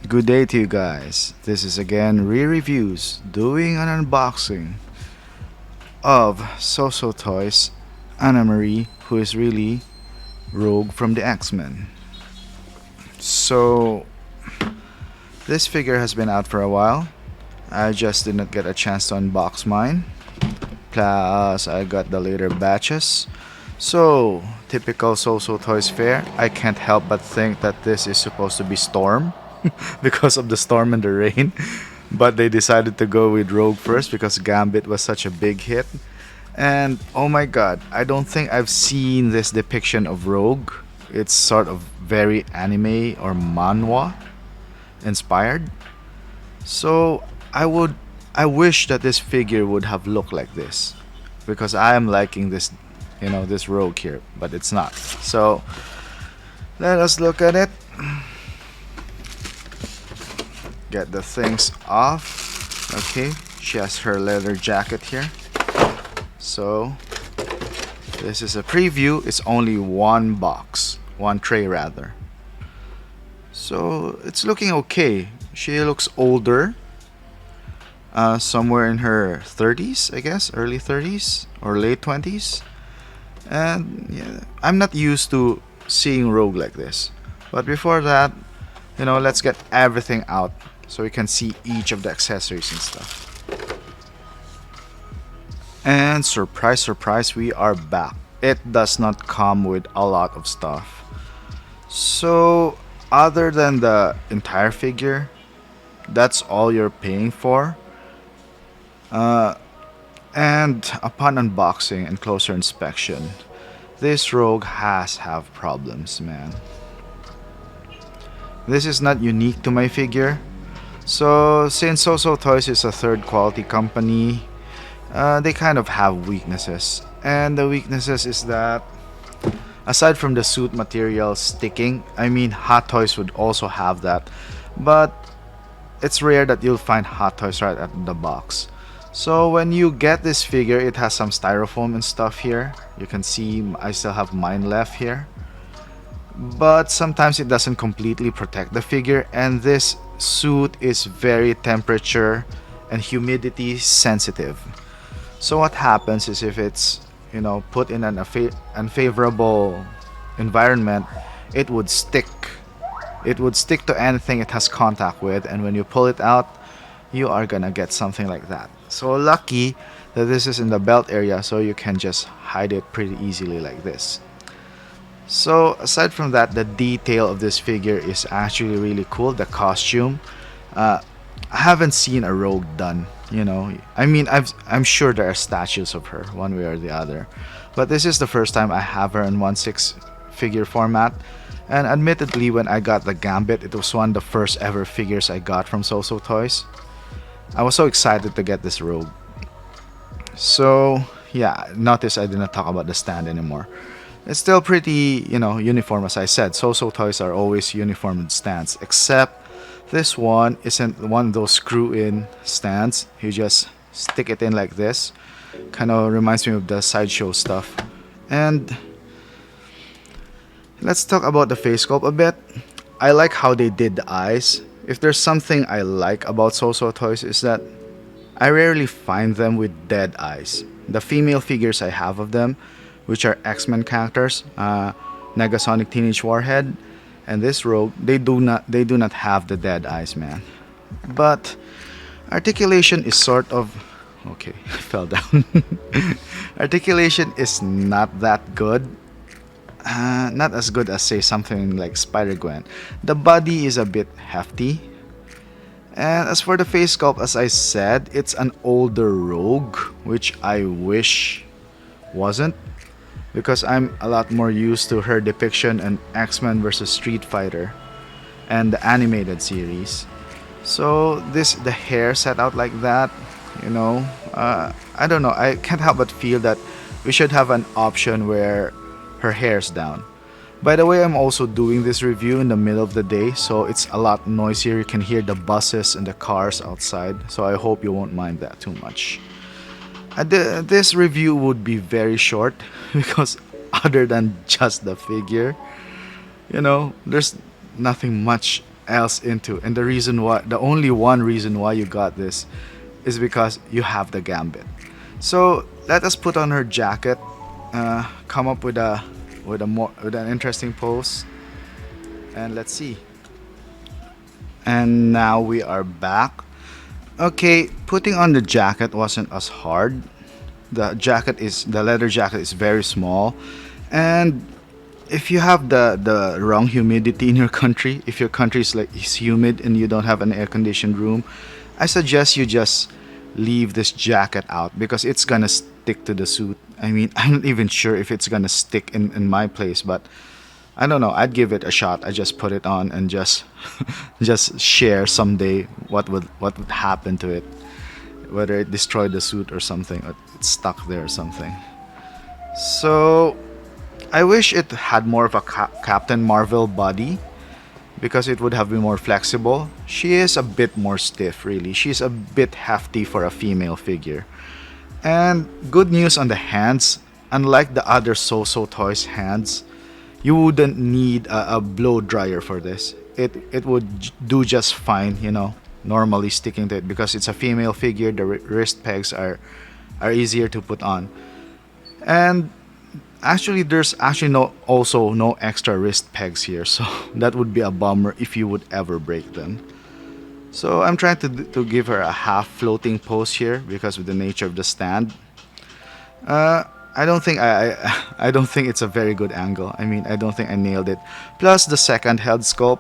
Good day to you guys. This is again Re-Reviews doing an unboxing of SooSoo Toys Anna Marie, who is really Rogue from the X-Men. So, this figure has been out for a while. I just did not get a chance to unbox mine. Plus, I got the later batches. So, typical SooSoo Toys fare, I can't help but think that this is supposed to be Storm because of the storm and the rain. But they decided to go with Rogue first because Gambit was such a big hit. And oh my god, I don't think I've seen this depiction of Rogue. It's sort of very anime or manhwa inspired. So I wish that this figure would have looked like this because I am liking this Rogue here, but it's not. So let us look at it. Get the things off. Okay, she has her leather jacket here. So this is a preview. It's only one box, one tray rather. So it's looking okay. She looks older, somewhere in her 30s, I guess, early 30s or late 20s. And yeah, I'm not used to seeing Rogue like this. But before that, let's get everything out so we can see each of the accessories and stuff. And surprise, surprise, we are back. It does not come with a lot of stuff. So, other than the entire figure, that's all you're paying for. And upon unboxing and closer inspection, this Rogue has have problems, man. This is not unique to my figure. So, since SooSoo Toys is a third quality company, they kind of have weaknesses. And the weaknesses is that, aside from the suit material sticking, I mean, Hot Toys would also have that. But it's rare that you'll find Hot Toys right at the box. So when you get this figure, it has some styrofoam and stuff here. You can see I still have mine left here. But sometimes it doesn't completely protect the figure, and this suit is very temperature and humidity sensitive. So what happens is if it's put in an unfavorable environment, it would stick. It would stick to anything it has contact with, and when you pull it out, you are gonna get something like that. So lucky that this is in the belt area, so you can just hide it pretty easily like this. So aside from that, the detail of this figure is actually really cool. The costume, I haven't seen a Rogue done. I mean, I'm sure there are statues of her, one way or the other, but this is the first time I have her in 1/6 figure format. And admittedly, when I got the Gambit, it was one of the first ever figures I got from SooSoo Toys. I was so excited to get this Rogue. So yeah, notice I did not talk about the stand anymore. It's still pretty, uniform as I said. SooSoo Toys are always uniform stands, except this one isn't one of those screw-in stands. You just stick it in like this. Kind of reminds me of the sideshow stuff. And let's talk about the face sculpt a bit. I like how they did the eyes. If there's something I like about SooSoo Toys is that I rarely find them with dead eyes. The female figures I have of them, which are X-Men characters, Negasonic Teenage Warhead, and this Rogue, they do not have the dead eyes, man. But articulation is sort of okay, fell down. Articulation is not that good. Not as good as say something like Spider-Gwen. The body is a bit hefty. And as for the face sculpt, as I said, it's an older Rogue, which I wish wasn't, because I'm a lot more used to her depiction in X-Men vs. Street Fighter and the animated series. So the hair set out like that, I don't know. I can't help but feel that we should have an option where her hair's down. By the way, I'm also doing this review in the middle of the day, so it's a lot noisier. You can hear the buses and the cars outside, so I hope you won't mind that too much. This review would be very short because other than just the figure, there's nothing much else into. And the reason why, the only one reason why you got this is because you have the gambit. So let us put on her jacket, come up with an interesting pose, and let's see. And now we are back. Okay, putting on the jacket wasn't as hard. The leather jacket is very small, and if you have the wrong humidity in your country, if your country is humid and you don't have an air conditioned room, I suggest you just leave this jacket out because it's gonna stick to the suit. I mean, I'm not even sure if it's gonna stick in my place, but I don't know. I'd give it a shot. I just put it on and just just share someday what would happen to it, whether it destroyed the suit or something, or it's stuck there or something. So I wish it had more of a Captain Marvel body because it would have been more flexible. She is a bit more stiff, really. She's a bit hefty for a female figure. And good news on the hands. Unlike the other So-So toys hands, you wouldn't need a blow dryer for this. It would do just fine, normally sticking to it because it's a female figure. The wrist pegs are easier to put on. And actually, there's actually no extra wrist pegs here, so that would be a bummer if you would ever break them. So I'm trying to give her a half floating pose here because of the nature of the stand. I don't think I don't think it's a very good angle. I mean, I don't think I nailed it. Plus the second head sculpt,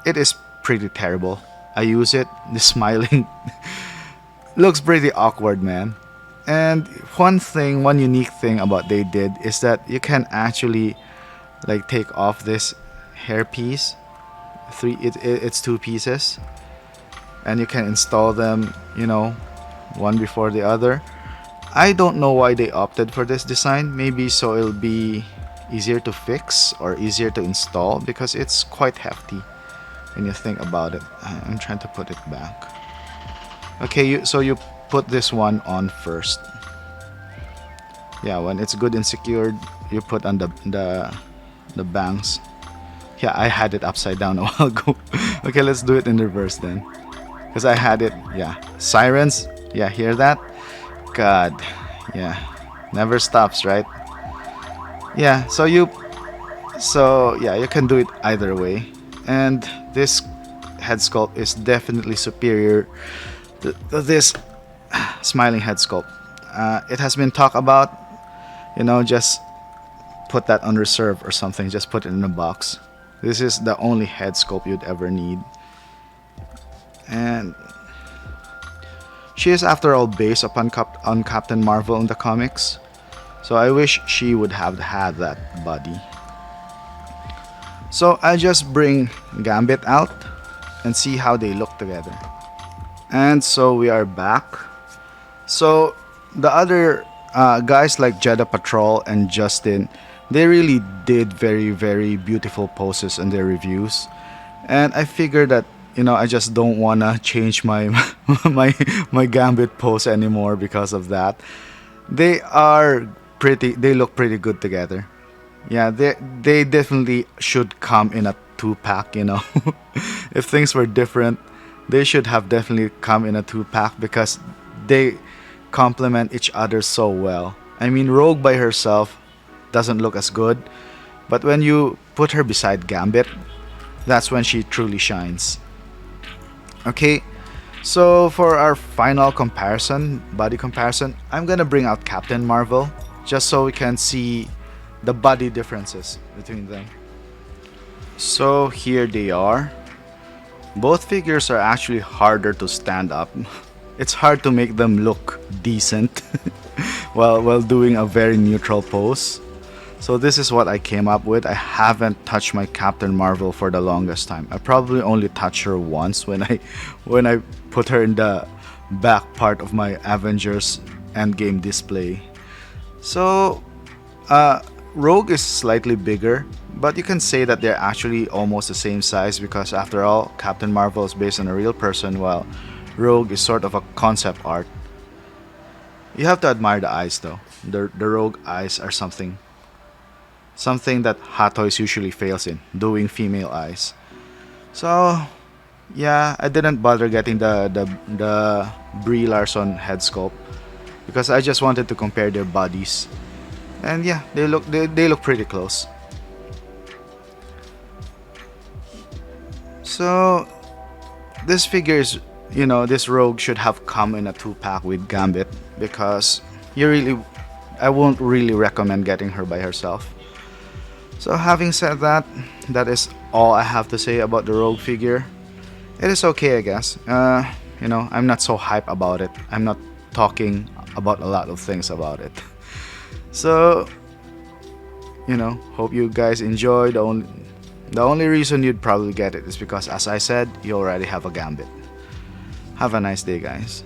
it is pretty terrible. I use it. The smiling looks pretty awkward, man. And one unique thing about they did is that you can actually like take off this hair piece. It's two pieces, and you can install them, one before the other. I don't know why they opted for this design. Maybe so it'll be easier to fix or easier to install because it's quite hefty when you think about it. I'm trying to put it back. Okay, you put this one on first. Yeah, when it's good and secured, you put on the bangs. Yeah, I had it upside down a while ago. Okay, let's do it in reverse then. Because I had it, yeah. Sirens, yeah, hear that? God, yeah. Never stops, right? Yeah, you can do it either way. And this head sculpt is definitely superior to this smiling head sculpt. It has been talked about, just put that on reserve or something, just put it in a box. This is the only head sculpt you'd ever need. And she is, after all, based on Captain Marvel in the comics. So I wish she would have had that body. So I'll just bring Gambit out and see how they look together. And so we are back. So the other guys like Jeddah Patrol and Justin, they really did very, very beautiful poses in their reviews. And I figured that I just don't wanna change my my Gambit pose anymore because of that. They are pretty. They look pretty good together. Yeah, they definitely should come in a two-pack. If things were different, they should have definitely come in a two-pack because they complement each other so well. I mean, Rogue by herself doesn't look as good, but when you put her beside Gambit, that's when she truly shines. Okay, so for our final body comparison, I'm gonna bring out Captain Marvel just so we can see the body differences between them. So here they are. Both figures are actually harder to stand up. It's hard to make them look decent while doing a very neutral pose. So this is what I came up with. I haven't touched my Captain Marvel for the longest time. I probably only touched her once when I put her in the back part of my Avengers Endgame display. So Rogue is slightly bigger, but you can say that they're actually almost the same size because after all, Captain Marvel is based on a real person while Rogue is sort of a concept art. You have to admire the eyes though. The Rogue eyes are something that Hot Toys usually fails in, doing female eyes. So yeah, I didn't bother getting the Brie Larson head sculpt because I just wanted to compare their bodies. And yeah, they look pretty close. So this figure is, this rogue should have come in a 2-pack with Gambit because you really I won't really recommend getting her by herself. So having said that, that is all I have to say about the rogue figure. It is okay, I guess. I'm not so hype about it. I'm not talking about a lot of things about it. So, hope you guys enjoy. The only reason you'd probably get it is because, as I said, you already have a Gambit. Have a nice day, guys.